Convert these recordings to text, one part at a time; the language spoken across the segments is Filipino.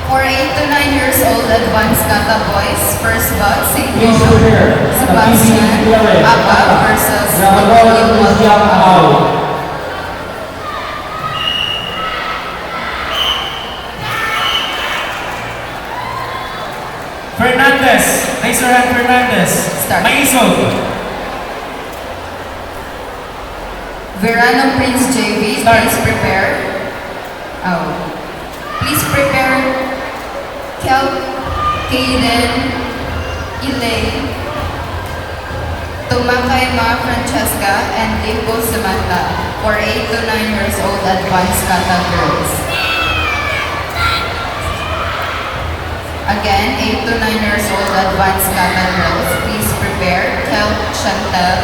For 8 to 9 years old advanced kata boys, first bout, Please Sigmo prepare. Sebastian Aba versus Grabador Cristian Ao. Fernandez, raise your hand, Fernandez. Start. Maisog. Verano Prince JV, Start. please prepare. Please prepare Kel, Kaden, Elaine, Tumakay Ma Francesca, and Limbo Samantha for 8 to 9 years old advanced kata girls. Again, 8 to 9 years old advanced kata girls, please prepare Kel Chantel,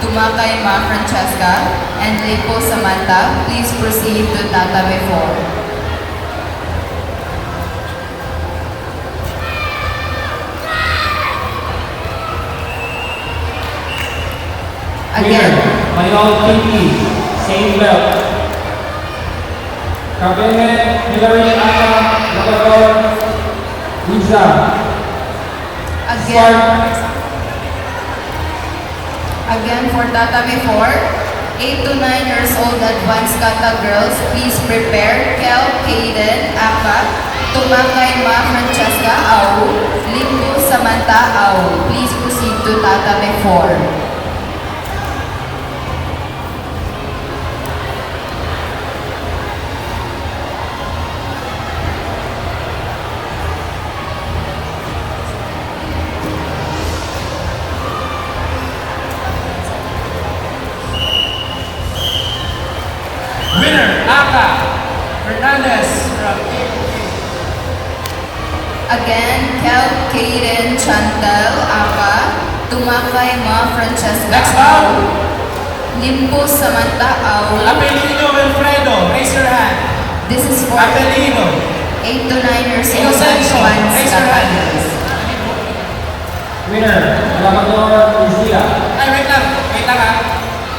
Tumakay Ma Francesca, and Limbo Samantha. Please proceed to tatame 4. Again, Mayor Pinky, same belt. Kabene, Hillary Ata, Grabador, Liza. Again for tatame 4, 8 to 9 years old advanced kata girls, please prepare Kel, Kaden, Aka, Tumakay Ma Francesca, Au, Limbo Samantha, Au. Please proceed to tatame 4. Winner, Aka. Fernandez from AOK. Again, Kel, Kaden, Chantal, Aka, Tumakay Ma Francesca, Next Au, bout. Limbo Samantha, Au. Apellido Wilfredo, raise your hand. This is for Apellido. 8 to 9 years old Inocencio, advanced raise your kata hand. girls. Winner, Grabador Lucia, Ay, wait lang ha.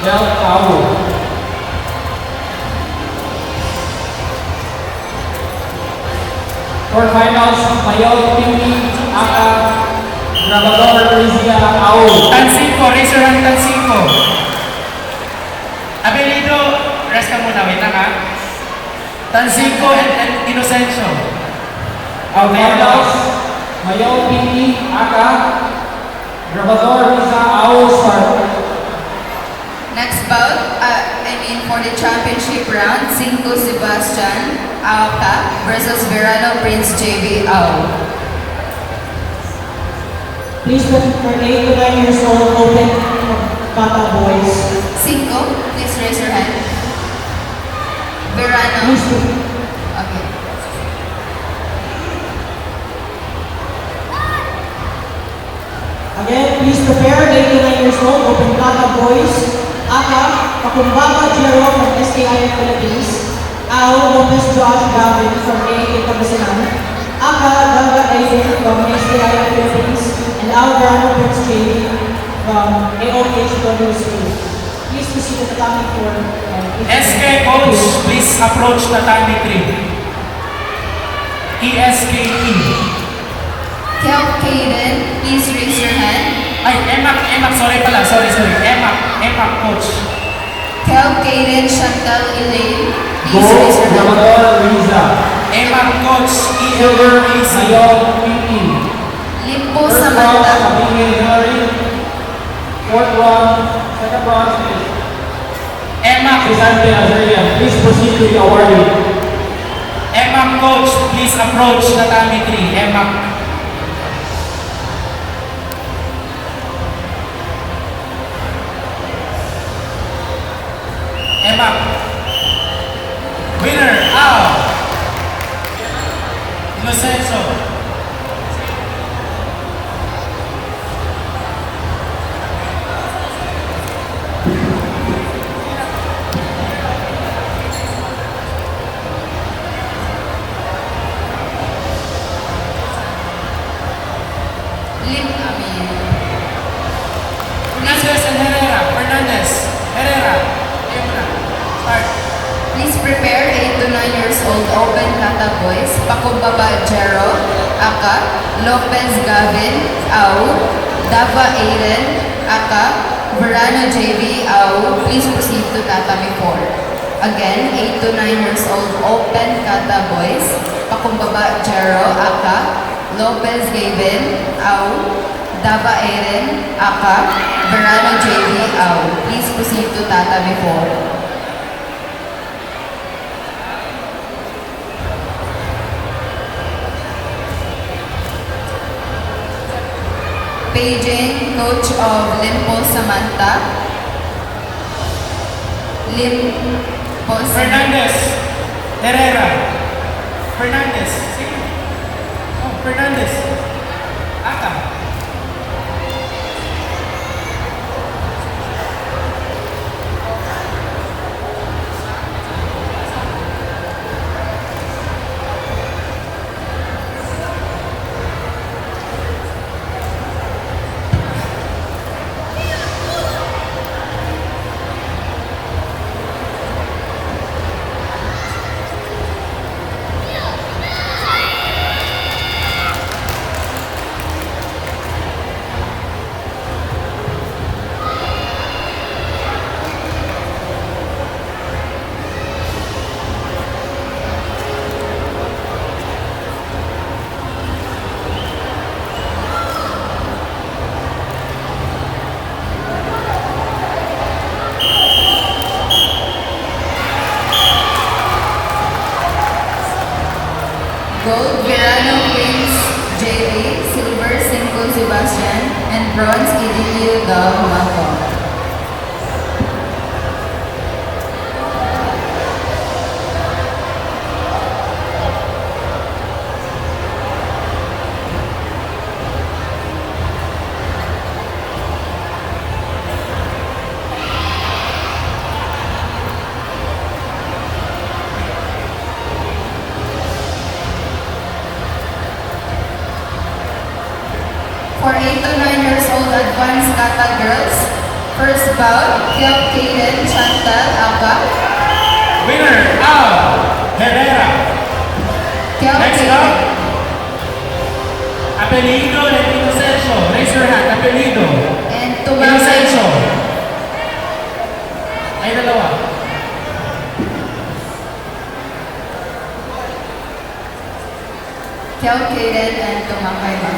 Belt Ao. For finals, Mayor Pinky, Aka, Grabador Lucia, Ao. Tansinko, raise your hand, Tansinko. Apellido, rest ka muna, wait lang ha. Tansinko and Inocencio. Our finals, Mayor Pinky, Aka, Grabador Lucia, Ao start. Next bout, for the championship round, Cinco Sebastian Aoka versus Verano Prince JV Ao. Please for 8 to 9 years old open kata boys. Cinco, please raise your hand. Verano. Please Okay. again, please prepare 8 to 9 years old open kata boys. Aka, Pakumbaba Jero from SKI Philippines. Ao Lopez Josh Gavin from AAK Pangasinan. Aka Ganga Aiden from SKI Philippines. And Ao Verano Prince JV from AOH School. Please proceed to the topic for SK coach, please approach tatami 3. ESKE. Kel Kaden, please raise your hand. Ay, Emak, sorry pala, sorry. Emak coach. Kel Kaden, Chantal, Elaine, Go, please raise your hand. Grabador Lucia. Emak coach, Silver, ELRAC. Mayor Pinky. Limbo First round, Samantha. Kabine, Hillary. Fourth round, second round, Emak, Crisante Azaria. Please proceed to the awarding. Emak coach, please approach tatami 3. Emak. Emak. Winner, Ao. Inocencio. Fernandez and Herrera. Herrera. Ayun na. Aka, Lopez Gavin, Au, Dava Aiden, Aka, Verano JV, Au. Please proceed to tatami 4. Again, 8 to 9 years old, open kata boys. Pakumbaba Jero, Aka, Lopez Gavin, Au, Dava Aiden, Aka, Verano JV, Au. Please proceed to tatami 4. Paging, coach of Limpo Samantha. Limpo Fernandez. Herrera. Fernandez. Sige. Oh, Fernandez. Aka. Gold, Verano Prince JV, Silver, Cinco Sebastian, and Bronze, Idilio Dao Maco. For 8 to 9 years old advanced kata girls, first bout, Kyok Kaden, Chantal, Aka, Winner, Al Herrera. Kyok Next Kaden, up, Apelido and Inocencio. Raise your hand, Apelido. and Tumangay, Inocencio. Ay, dalawa. Kyok Kaden, and Tumangay Mac.